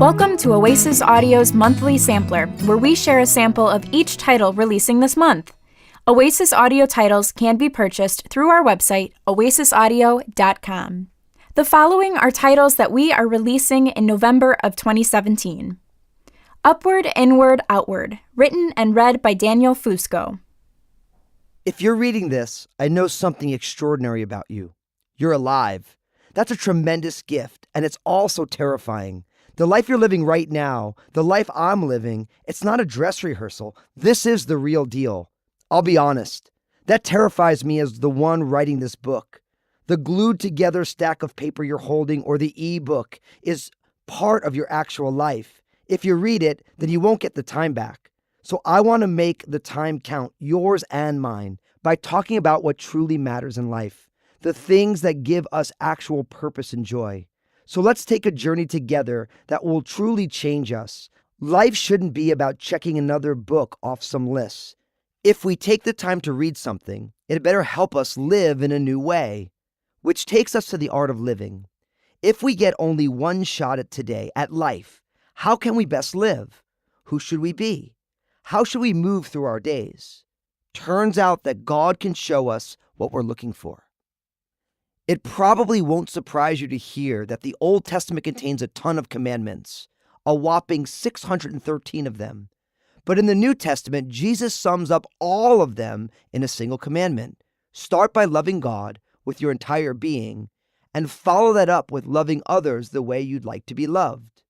Welcome to Oasis Audio's monthly sampler, where we share a sample of each title releasing this month. Oasis Audio titles can be purchased through our website, oasisaudio.com. The following are titles that we are releasing in November of 2017. Upward, Inward, Outward, written and read by Daniel Fusco. If you're reading this, I know something extraordinary about you. You're alive. That's a tremendous gift, and it's also terrifying. The life you're living right now, the life I'm living, it's not a dress rehearsal. This is the real deal. I'll be honest. That terrifies me as the one writing this book. The glued together stack of paper you're holding or the e-book is part of your actual life. If you read it, then you won't get the time back. So I want to make the time count, yours and mine, by talking about what truly matters in life, the things that give us actual purpose and joy. So let's take a journey together that will truly change us. Life shouldn't be about checking another book off some list. If we take the time to read something, it better help us live in a new way, which takes us to the art of living. If we get only one shot at today, at life, how can we best live? Who should we be? How should we move through our days? Turns out that God can show us what we're looking for. It probably won't surprise you to hear that the Old Testament contains a ton of commandments, a whopping 613 of them. But in the New Testament, Jesus sums up all of them in a single commandment. Start by loving God with your entire being, and follow that up with loving others the way you'd like to be loved.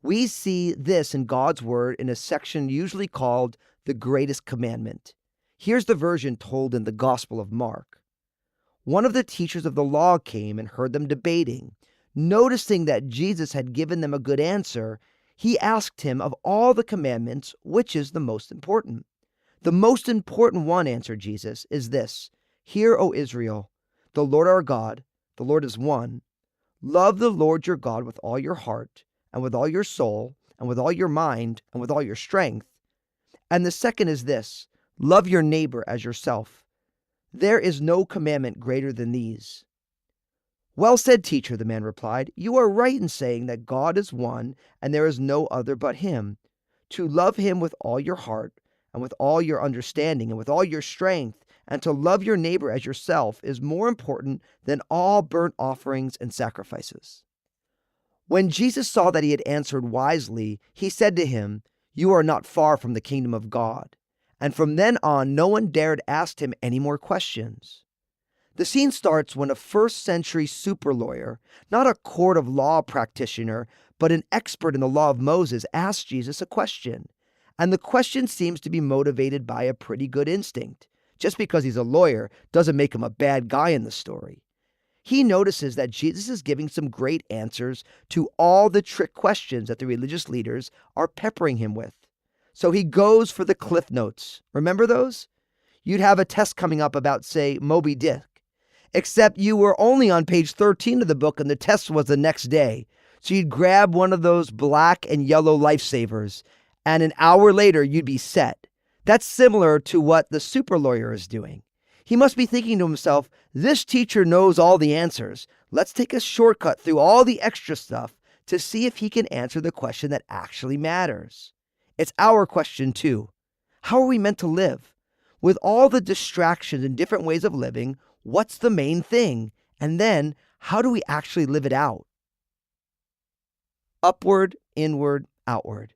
We see this in God's Word in a section usually called the Greatest Commandment. Here's the version told in the Gospel of Mark. One of the teachers of the law came and heard them debating. Noticing that Jesus had given them a good answer, he asked him, of all the commandments, which is the most important? The most important one, answered Jesus, is this: Hear, O Israel, the Lord our God, the Lord is one. Love the Lord your God with all your heart, and with all your soul, and with all your mind, and with all your strength. And the second is this: love your neighbor as yourself. There is no commandment greater than these. Well said, teacher, the man replied. You are right in saying that God is one, and there is no other but him. To love him with all your heart, and with all your understanding, and with all your strength, and to love your neighbor as yourself is more important than all burnt offerings and sacrifices. When Jesus saw that he had answered wisely, he said to him, You are not far from the kingdom of God. And from then on, no one dared ask him any more questions. The scene starts when a first-century super lawyer, not a court of law practitioner, but an expert in the law of Moses, asks Jesus a question. And the question seems to be motivated by a pretty good instinct. Just because he's a lawyer doesn't make him a bad guy in the story. He notices that Jesus is giving some great answers to all the trick questions that the religious leaders are peppering him with. So he goes for the cliff notes. Remember those? You'd have a test coming up about, say, Moby Dick. Except you were only on page 13 of the book and the test was the next day. So you'd grab one of those black and yellow lifesavers, and an hour later you'd be set. That's similar to what the super lawyer is doing. He must be thinking to himself, this teacher knows all the answers. Let's take a shortcut through all the extra stuff to see if he can answer the question that actually matters. It's our question too. How are we meant to live? With all the distractions and different ways of living, what's the main thing? And then, how do we actually live it out? Upward, inward, outward.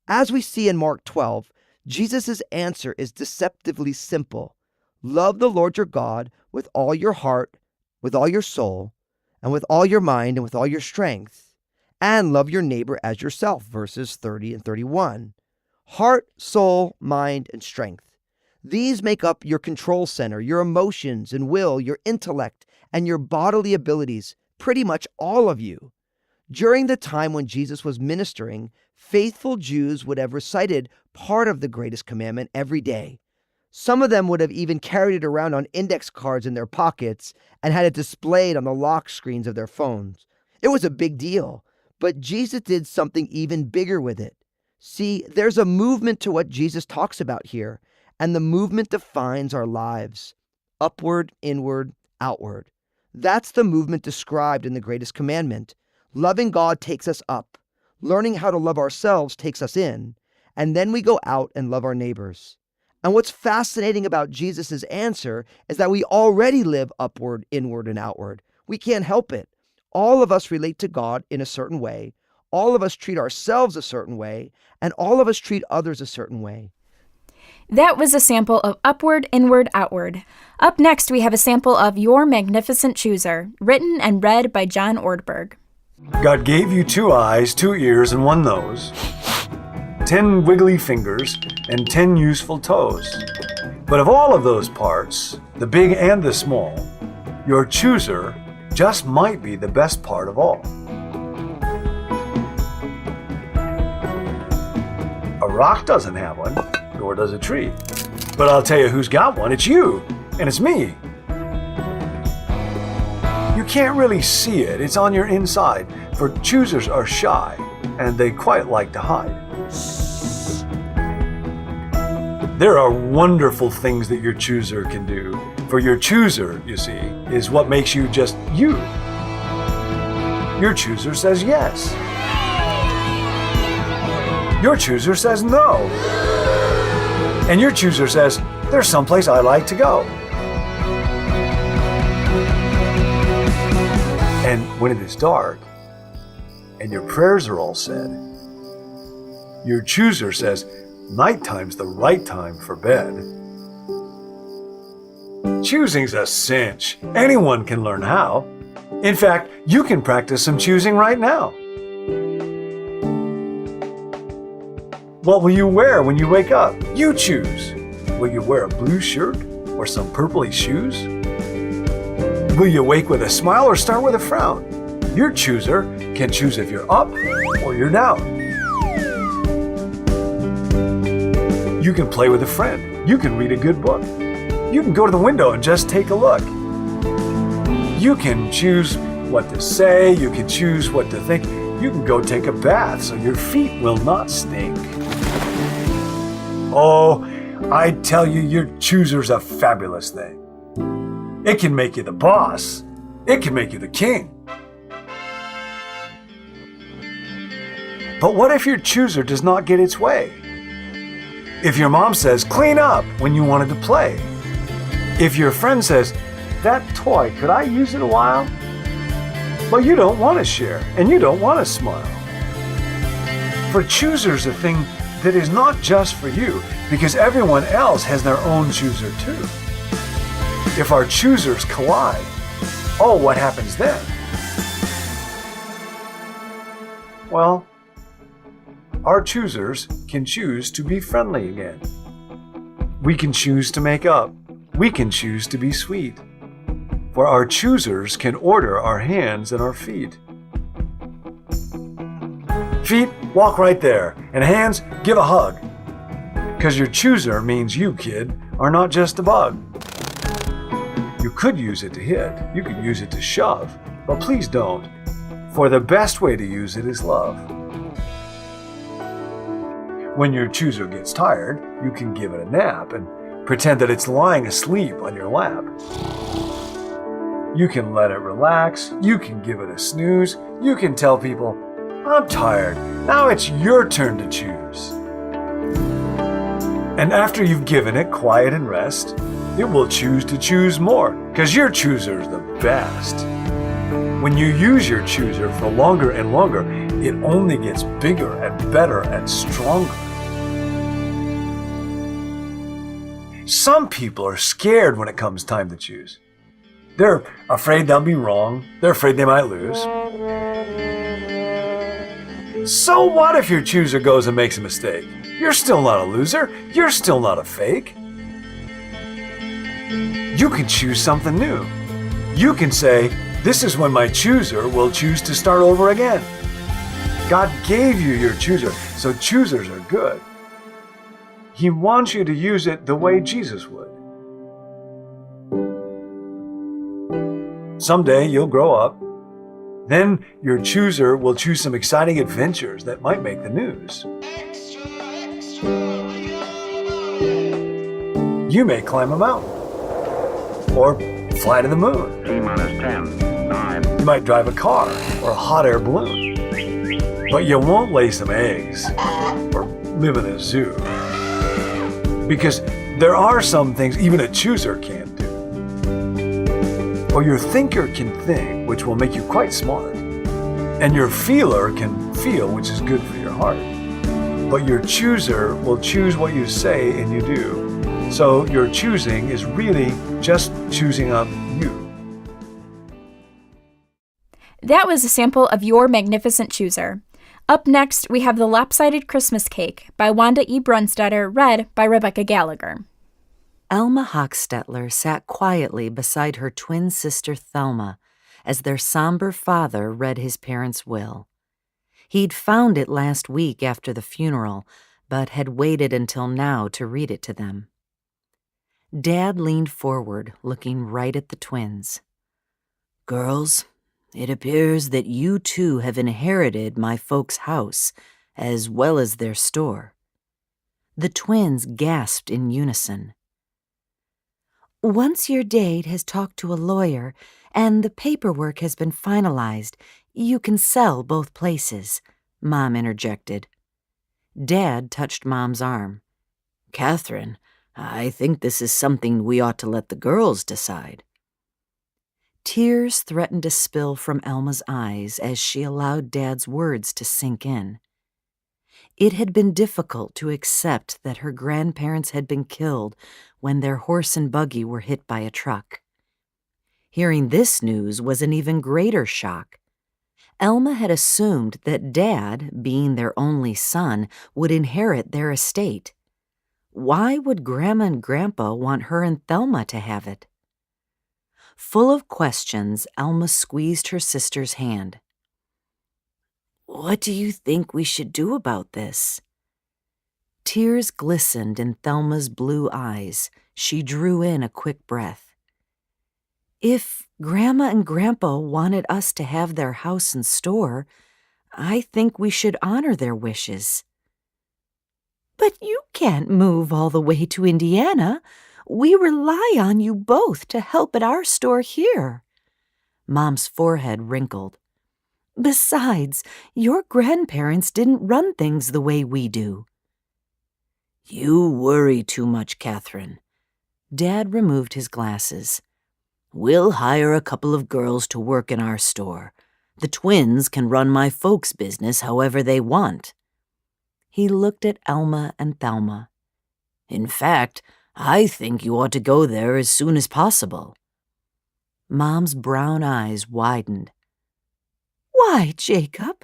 As we see in Mark 12, Jesus' answer is deceptively simple. Love the Lord your God with all your heart, with all your soul, and with all your mind, and with all your strength. And love your neighbor as yourself, verses 30 and 31. Heart, soul, mind, and strength. These make up your control center, your emotions and will, your intellect, and your bodily abilities, pretty much all of you. During the time when Jesus was ministering, faithful Jews would have recited part of the greatest commandment every day. Some of them would have even carried it around on index cards in their pockets and had it displayed on the lock screens of their phones. It was a big deal. But Jesus did something even bigger with it. See, there's a movement to what Jesus talks about here, and the movement defines our lives. Upward, inward, outward. That's the movement described in the greatest commandment. Loving God takes us up. Learning how to love ourselves takes us in. And then we go out and love our neighbors. And what's fascinating about Jesus' answer is that we already live upward, inward, and outward. We can't help it. All of us relate to God in a certain way. All of us treat ourselves a certain way. And all of us treat others a certain way. That was a sample of Upward, Inward, Outward. Up next, we have a sample of Your Magnificent Chooser, written and read by John Ortberg. God gave you 2 eyes, 2 ears, and 1 nose, 10 wiggly fingers, and 10 useful toes. But of all of those parts, the big and the small, your chooser just might be the best part of all. A rock doesn't have one, nor does a tree. But I'll tell you who's got one. It's you, and it's me. You can't really see it. It's on your inside, for choosers are shy, and they quite like to hide. There are wonderful things that your chooser can do. For your chooser, you see, is what makes you just you. Your chooser says yes. Your chooser says no. And your chooser says, there's someplace I like to go. And when it is dark, and your prayers are all said, your chooser says, nighttime's the right time for bed. Choosing's a cinch. Anyone can learn how. In fact, you can practice some choosing right now. What will you wear when you wake up? You choose. Will you wear a blue shirt or some purpley shoes? Will you wake with a smile or start with a frown? Your chooser can choose if you're up or you're down. You can play with a friend. You can read a good book. You can go to the window and just take a look. You can choose what to say. You can choose what to think. You can go take a bath so your feet will not stink. Oh, I tell you, your chooser's a fabulous thing. It can make you the boss. It can make you the king. But what if your chooser does not get its way? If your mom says, clean up when you wanted to play. If your friend says, that toy, could I use it a while? But you don't want to share and you don't want to smile. For chooser's a thing that is not just for you, because everyone else has their own chooser too. If our choosers collide, oh, what happens then? Well, our choosers can choose to be friendly again. We can choose to make up. We can choose to be sweet. For our choosers can order our hands and our feet. Feet, walk right there. And hands, give a hug. 'Cause your chooser means you, kid, are not just a bug. You could use it to hit. You could use it to shove. But please don't. For the best way to use it is love. When your chooser gets tired, you can give it a nap and pretend that it's lying asleep on your lap. You can let it relax. You can give it a snooze. You can tell people, I'm tired. Now it's your turn to choose. And after you've given it quiet and rest, it will choose to choose more, because your chooser's the best. When you use your chooser for longer and longer, it only gets bigger and better and stronger. Some people are scared when it comes time to choose. They're afraid they'll be wrong. They're afraid they might lose. So what if your chooser goes and makes a mistake? You're still not a loser. You're still not a fake. You can choose something new. You can say, this is when my chooser will choose to start over again. God gave you your chooser, so choosers are good. He wants you to use it the way Jesus would. Someday you'll grow up. Then your chooser will choose some exciting adventures that might make the news. You may climb a mountain or fly to the moon. T-minus 10, You might drive a car or a hot air balloon. But you won't lay some eggs or live in a zoo. Because there are some things even a chooser can't do. Or your thinker can think, which will make you quite smart. And your feeler can feel, which is good for your heart. But your chooser will choose what you say and you do. So your choosing is really just choosing up you. That was a sample of Your Magnificent Chooser. Up next, we have The Lopsided Christmas Cake by Wanda E. Brunstetter, read by Rebecca Gallagher. Alma Hochstetler sat quietly beside her twin sister Thelma as their somber father read his parents' will. He'd found it last week after the funeral, but had waited until now to read it to them. Dad leaned forward, looking right at the twins. "Girls, it appears that you two have inherited my folks' house, as well as their store." The twins gasped in unison. "Once your dade has talked to a lawyer and the paperwork has been finalized, you can sell both places," Mom interjected. Dad touched Mom's arm. "Catherine, I think this is something we ought to let the girls decide." Tears threatened to spill from Alma's eyes as she allowed Dad's words to sink in. It had been difficult to accept that her grandparents had been killed when their horse and buggy were hit by a truck. Hearing this news was an even greater shock. Alma had assumed that Dad, being their only son, would inherit their estate. Why would Grandma and Grandpa want her and Thelma to have it? Full of questions, Alma squeezed her sister's hand. "What do you think we should do about this?" Tears glistened in Thelma's blue eyes. She drew in a quick breath. "If Grandma and Grandpa wanted us to have their house and store, I think we should honor their wishes." "But you can't move all the way to Indiana. We rely on you both to help at our store here." Mom's forehead wrinkled. "Besides, your grandparents didn't run things the way we do." "You worry too much, Catherine." Dad removed his glasses. "We'll hire a couple of girls to work in our store. The twins can run my folks' business however they want." He looked at Alma and Thelma. "In fact, I think you ought to go there as soon as possible." Mom's brown eyes widened. "Why, Jacob?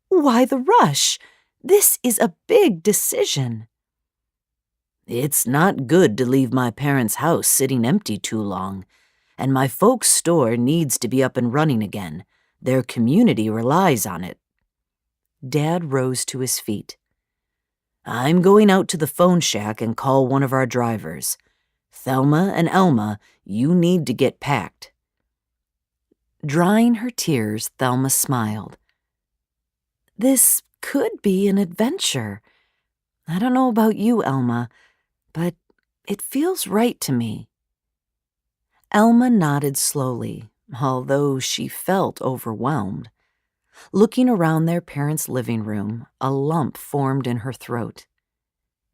Why the rush? This is a big decision." "It's not good to leave my parents' house sitting empty too long, and my folks' store needs to be up and running again. Their community relies on it." Dad rose to his feet. "I'm going out to the phone shack and call one of our drivers. Thelma and Alma, you need to get packed." Drying her tears, Thelma smiled. "This could be an adventure. I don't know about you, Alma, but it feels right to me." Alma nodded slowly, although she felt overwhelmed. Looking around their parents' living room, a lump formed in her throat.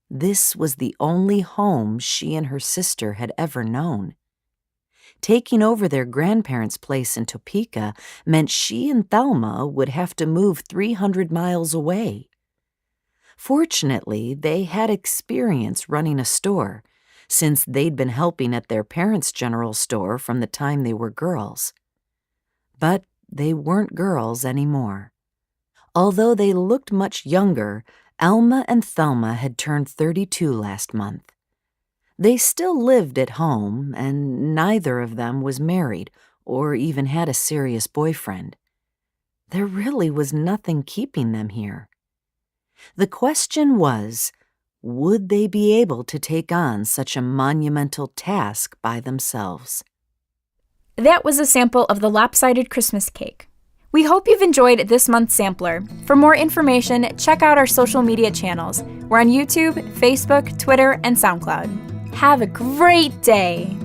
This was the only home she and her sister had ever known. Taking over their grandparents' place in Topeka meant she and Thelma would have to move 300 miles away. Fortunately, they had experience running a store, since they'd been helping at their parents' general store from the time they were girls. But they weren't girls anymore. Although they looked much younger, Alma and Thelma had turned 32 last month. They still lived at home, and neither of them was married or even had a serious boyfriend. There really was nothing keeping them here. The question was, would they be able to take on such a monumental task by themselves? That was a sample of The Lopsided Christmas Cake. We hope you've enjoyed this month's sampler. For more information, check out our social media channels. We're on YouTube, Facebook, Twitter, and SoundCloud. Have a great day!